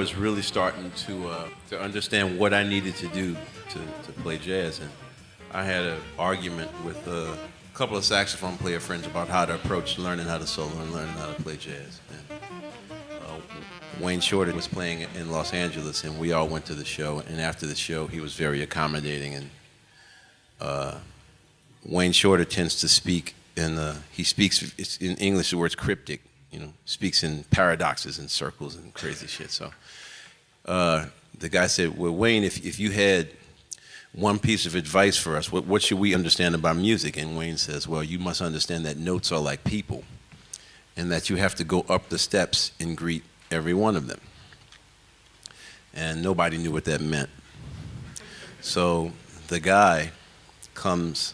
was really starting to understand what I needed to do to play jazz. And I had an argument with a couple of saxophone player friends about how to approach learning how to solo and learning how to play jazz. And Wayne Shorter was playing in Los Angeles, and we all went to the show. And after the show, he was very accommodating. And Wayne Shorter tends to speak he speaks in English. The word's cryptic. Speaks in paradoxes and circles and crazy shit. So the guy said, "Well, Wayne, if you had one piece of advice for us, what should we understand about music?" And Wayne says, "Well, you must understand that notes are like people, and that you have to go up the steps and greet every one of them." And nobody knew what that meant. So the guy comes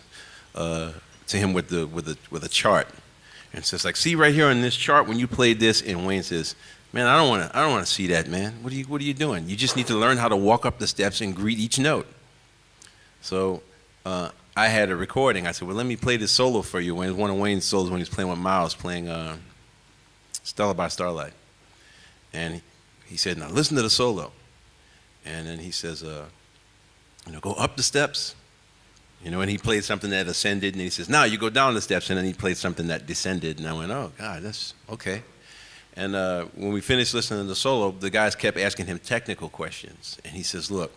to him with a chart and says, like, "See right here on this chart when you played this." And Wayne says, "Man, I don't want to see that, man. What are you doing? You just need to learn how to walk up the steps and greet each note." So I had a recording. I said, "Well, let me play this solo for you." When one of Wayne's solos when he was playing with Miles, playing Stella by Starlight. And he said, "Now listen to the solo." And then he says, "Go up the steps." And he played something that ascended, and he says, "Now you go down the steps," and then he played something that descended, and I went, "Oh, God, that's okay." And when we finished listening to the solo, the guys kept asking him technical questions, and he says, "Look,"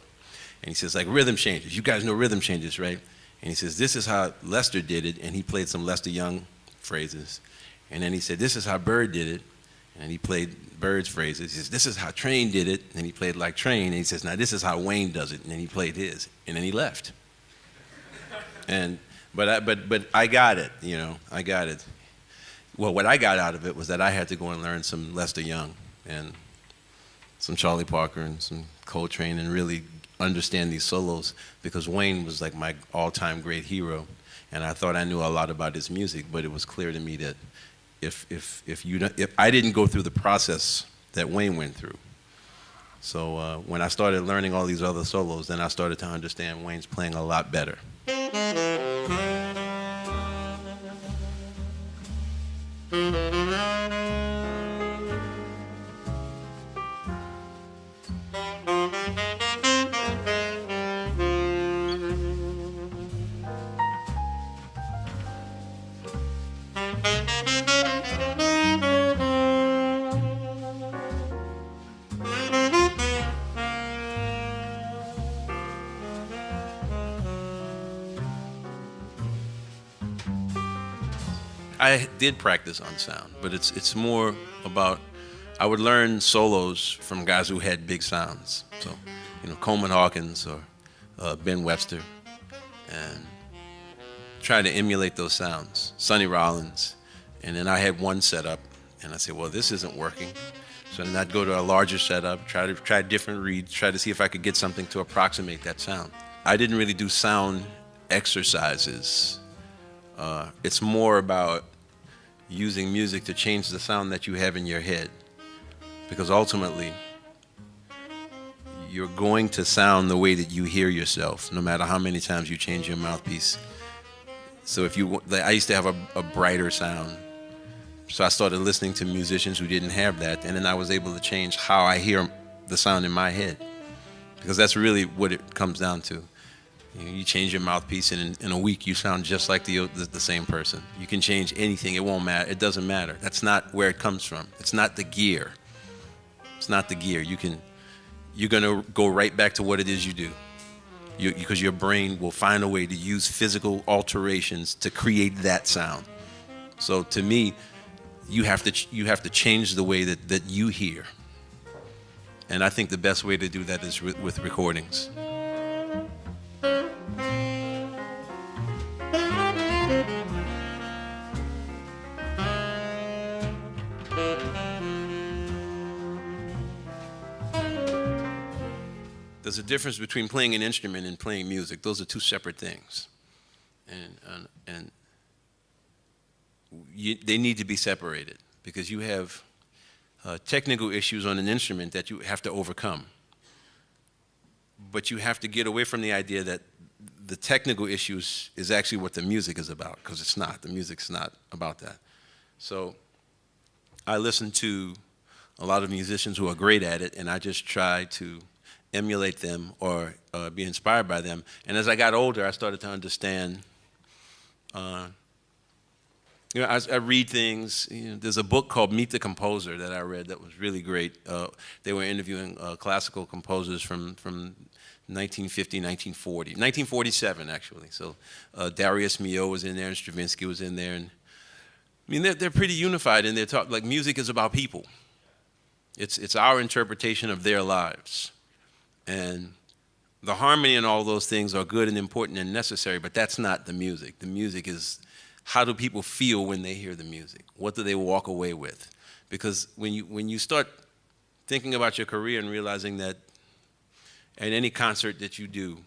and he says, like, "rhythm changes. You guys know rhythm changes, right?" And he says, "This is how Lester did it," and he played some Lester Young phrases. And then he said, "This is how Bird did it," and he played Bird's phrases. He says, "This is how Train did it," and he played like Train, and he says, "Now this is how Wayne does it," and then he played his, and then he left. But I got it, I got it. Well, what I got out of it was that I had to go and learn some Lester Young and some Charlie Parker and some Coltrane and really understand these solos, because Wayne was like my all-time great hero, and I thought I knew a lot about his music, but it was clear to me that if I didn't go through the process that Wayne went through. So when I started learning all these other solos, then I started to understand Wayne's playing a lot better. I did practice on sound, but it's more about, I would learn solos from guys who had big sounds. So, Coleman Hawkins or Ben Webster, and try to emulate those sounds. Sonny Rollins, and then I had one setup, and I said, well, this isn't working. So then I'd go to a larger setup, try different reeds, try to see if I could get something to approximate that sound. I didn't really do sound exercises. It's more about using music to change the sound that you have in your head. Because ultimately, you're going to sound the way that you hear yourself, no matter how many times you change your mouthpiece. So I used to have a brighter sound. So I started listening to musicians who didn't have that, and then I was able to change how I hear the sound in my head. Because that's really what it comes down to. You change your mouthpiece, and in a week you sound just like the same person. You can change anything, it won't matter. It doesn't matter. That's not where it comes from. It's not the gear. It's not the gear. You're gonna go right back to what it is you do. Because your brain will find a way to use physical alterations to create that sound. So to me, you have to change the way that you hear. And I think the best way to do that is with recordings. There's a difference between playing an instrument and playing music. Those are two separate things. And they need to be separated, because you have technical issues on an instrument that you have to overcome. But you have to get away from the idea that the technical issues is actually what the music is about, because it's not. The music's not about that. So I listen to a lot of musicians who are great at it, and I just try to emulate them or be inspired by them. And as I got older, I started to understand. I read things. There's a book called Meet the Composer that I read that was really great. They were interviewing classical composers from 1950, 1940, 1947 actually. So Darius Milhaud was in there, and Stravinsky was in there, and I mean they're pretty unified in their talk. Like music is about people. It's our interpretation of their lives, and the harmony and all those things are good and important and necessary. But that's not the music. The music is how do people feel when they hear the music? What do they walk away with? Because when you start thinking about your career and realizing that at any concert that you do,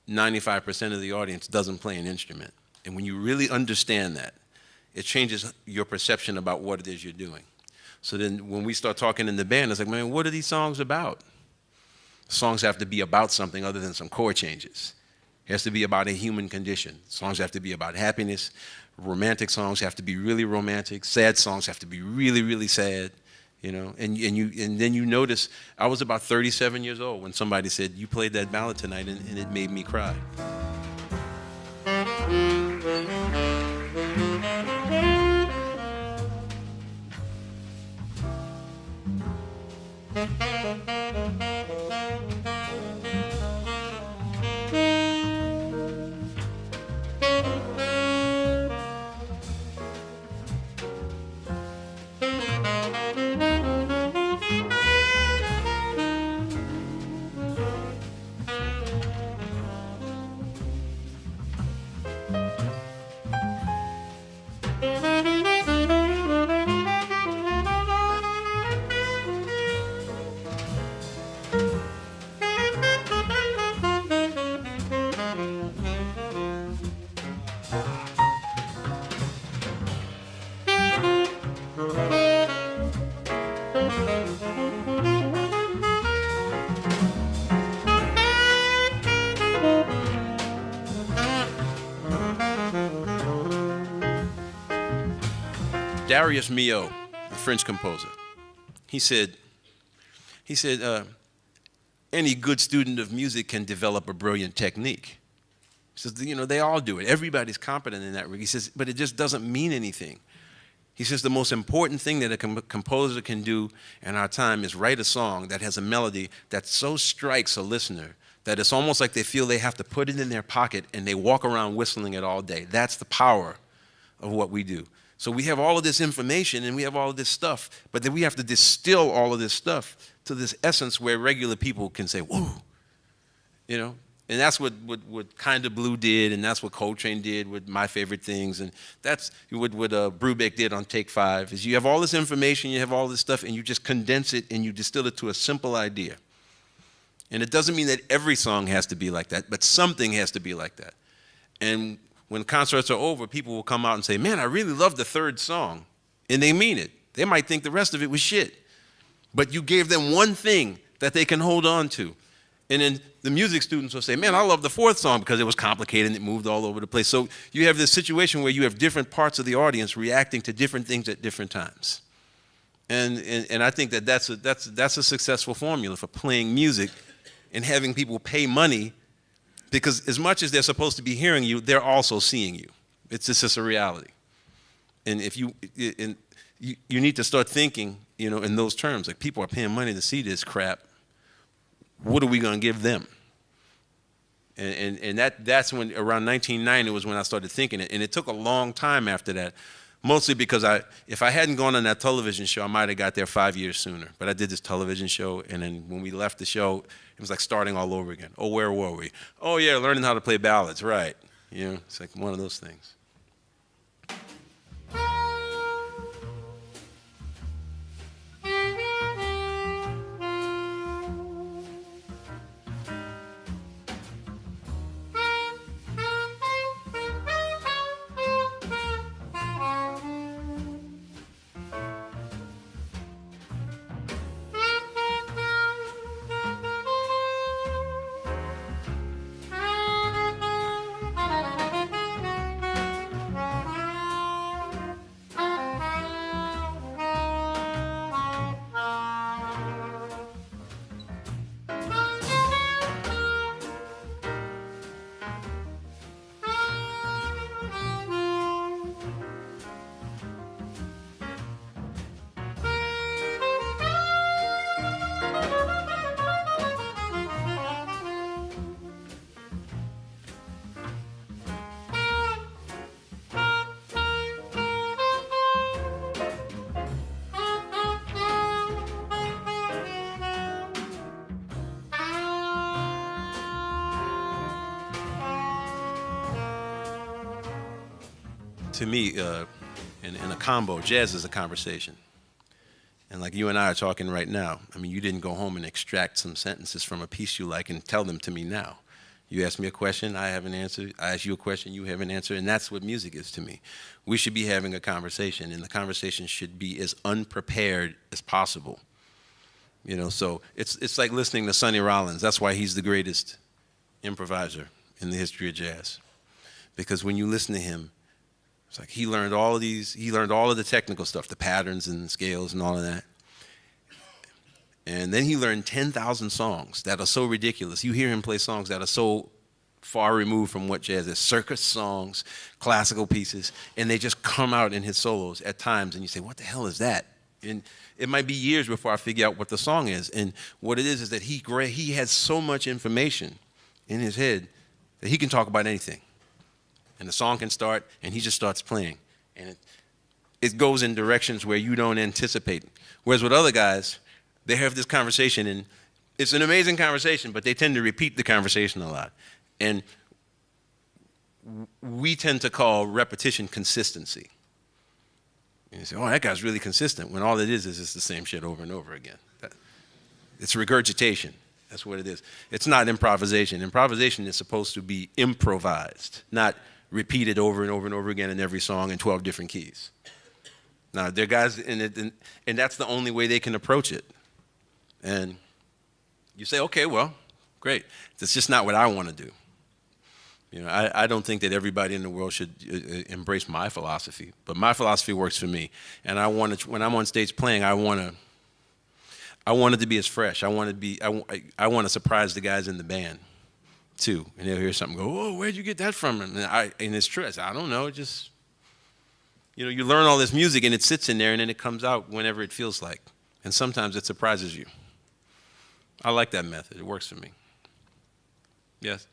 95% of the audience doesn't play an instrument. And when you really understand that, it changes your perception about what it is you're doing. So then when we start talking in the band, it's like, man, what are these songs about? Songs have to be about something other than some chord changes. It has to be about a human condition. Songs have to be about happiness. Romantic songs have to be really romantic. Sad songs have to be really, really sad. You know, and then you notice, I was about 37 years old when somebody said, you played that ballad tonight and it made me cry. Darius Milhaud, a French composer, he said, any good student of music can develop a brilliant technique. He says, they all do it. Everybody's competent in that. He says, but it just doesn't mean anything. He says the most important thing that a composer can do in our time is write a song that has a melody that so strikes a listener that it's almost like they feel they have to put it in their pocket and they walk around whistling it all day. That's the power of what we do. So we have all of this information and we have all of this stuff, but then we have to distill all of this stuff to this essence where regular people can say, whoa, And that's what Kinda Blue did, and that's what Coltrane did with My Favorite Things, and that's what Brubeck did on Take 5, is you have all this information, you have all this stuff, and you just condense it and you distill it to a simple idea. And it doesn't mean that every song has to be like that, but something has to be like that. And when concerts are over, people will come out and say, man, I really love the third song. And they mean it. They might think the rest of it was shit. But you gave them one thing that they can hold on to. And then the music students will say, man, I love the fourth song because it was complicated and it moved all over the place. So you have this situation where you have different parts of the audience reacting to different things at different times. And I think that's a successful formula for playing music and having people pay money, because as much as they're supposed to be hearing you, they're also seeing you. It's just a reality. And if you need to start thinking, in those terms, like people are paying money to see this crap. What are we going to give them? And that's when, around 1990 was when I started thinking it. And it took a long time after that, mostly because if I hadn't gone on that television show, I might have got there 5 years sooner. But I did this television show, and then when we left the show, it was like starting all over again. Oh, where were we? Oh, yeah, learning how to play ballads, right. It's like one of those things. to me, in a combo, jazz is a conversation. And like you and I are talking right now, I mean, you didn't go home and extract some sentences from a piece you like and tell them to me now. You ask me a question, I have an answer. I ask you a question, you have an answer, and that's what music is to me. We should be having a conversation, and the conversation should be as unprepared as possible. You know, so it's like listening to Sonny Rollins. That's why he's the greatest improviser in the history of jazz. Because when you listen to him, it's like he learned all of the technical stuff, the patterns and the scales and all of that. And then he learned 10,000 songs that are so ridiculous. You hear him play songs that are so far removed from what jazz is, circus songs, classical pieces, and they just come out in his solos at times, and you say, what the hell is that? And it might be years before I figure out what the song is. And what it is that he has so much information in his head that he can talk about anything. And the song can start, and he just starts playing. And it goes in directions where you don't anticipate. Whereas with other guys, they have this conversation, and it's an amazing conversation, but they tend to repeat the conversation a lot. And we tend to call repetition consistency. And you say, oh, that guy's really consistent, when all it is just the same shit over and over again. It's regurgitation. That's what it is. It's not improvisation. Improvisation is supposed to be improvised, not repeated over and over and over again in every song in 12 different keys. Now, there are guys, and that's the only way they can approach it. And you say, okay, well, great. That's just not what I want to do. You know, I don't think that everybody in the world should embrace my philosophy, but my philosophy works for me. And I want to, when I'm on stage playing, I want it to be as fresh. I want to surprise the guys in the band too, and they'll hear something, go, "Whoa, where'd you get that from?" And it's true. I say, I don't know. Just, you know, you learn all this music and it sits in there, and then it comes out whenever it feels like, and sometimes it surprises you. I like that method. It works for me. Yes.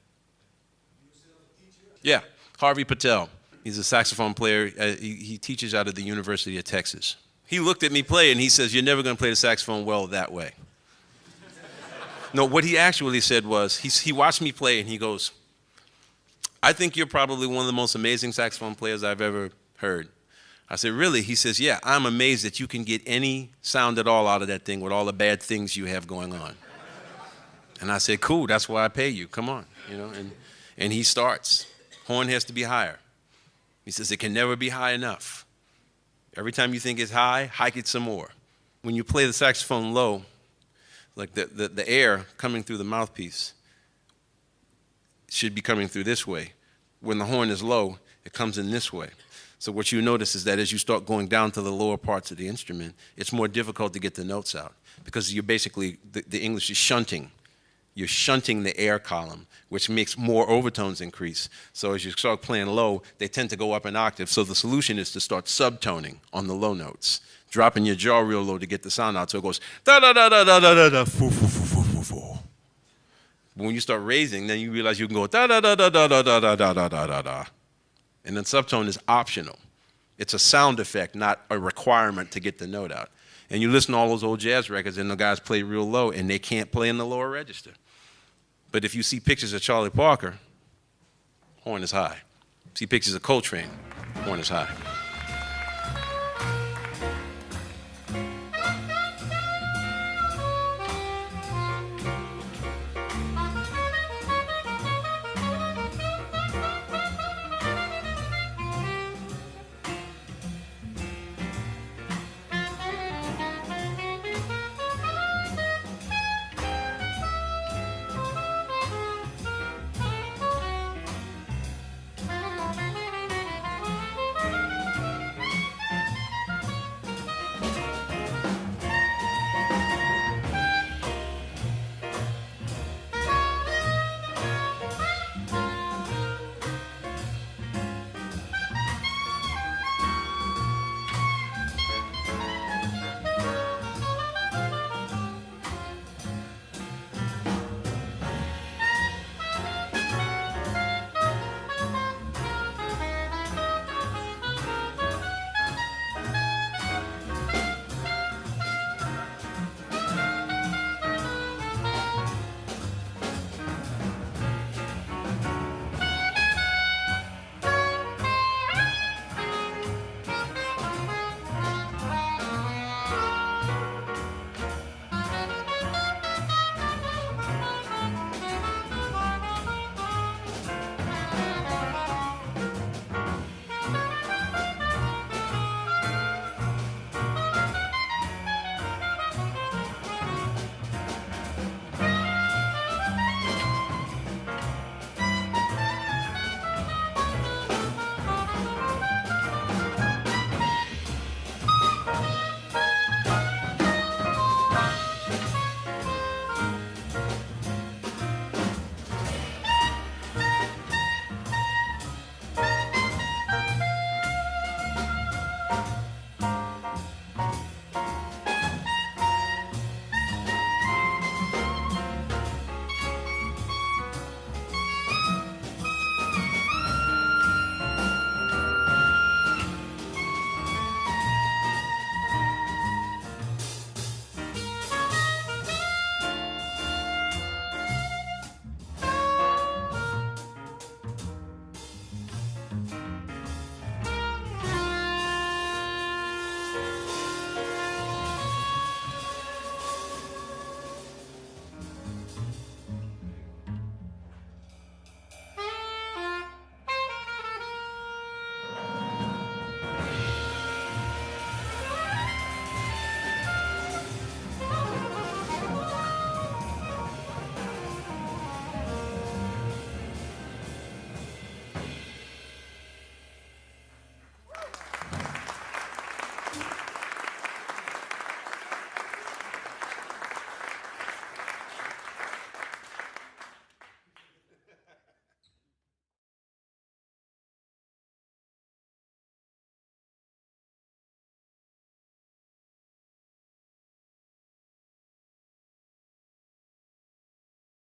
Yeah, Harvey Patel. He's a saxophone player. He teaches out of the University of Texas. He looked at me play and he says, "You're never going to play the saxophone well that way." No, what he actually said was, he watched me play and he goes, "I think you're probably one of the most amazing saxophone players I've ever heard." I said, "Really?" He says, "Yeah, I'm amazed that you can get any sound at all out of that thing with all the bad things you have going on." And I said, "Cool, that's why I pay you. Come on." You know, and he starts. Horn has to be higher. He says it can never be high enough. Every time you think it's high, hike it some more. When you play the saxophone low, like the air coming through the mouthpiece should be coming through this way. When the horn is low, it comes in this way. So what you notice is that as you start going down to the lower parts of the instrument, it's more difficult to get the notes out because you're basically, the English is shunting. You're shunting the air column, which makes more overtones increase. So as you start playing low, they tend to go up an octave. So the solution is to start subtoning on the low notes, dropping your jaw real low to get the sound out. So it goes da da da da da da da da foo foo foo foo foo foo. But when you start raising, then you realize you can go da da da da da da da da da da da da da. And then subtone is optional. It's a sound effect, not a requirement to get the note out. And you listen to all those old jazz records, and the guys play real low, and they can't play in the lower register. But if you see pictures of Charlie Parker, horn is high. See pictures of Coltrane, horn is high.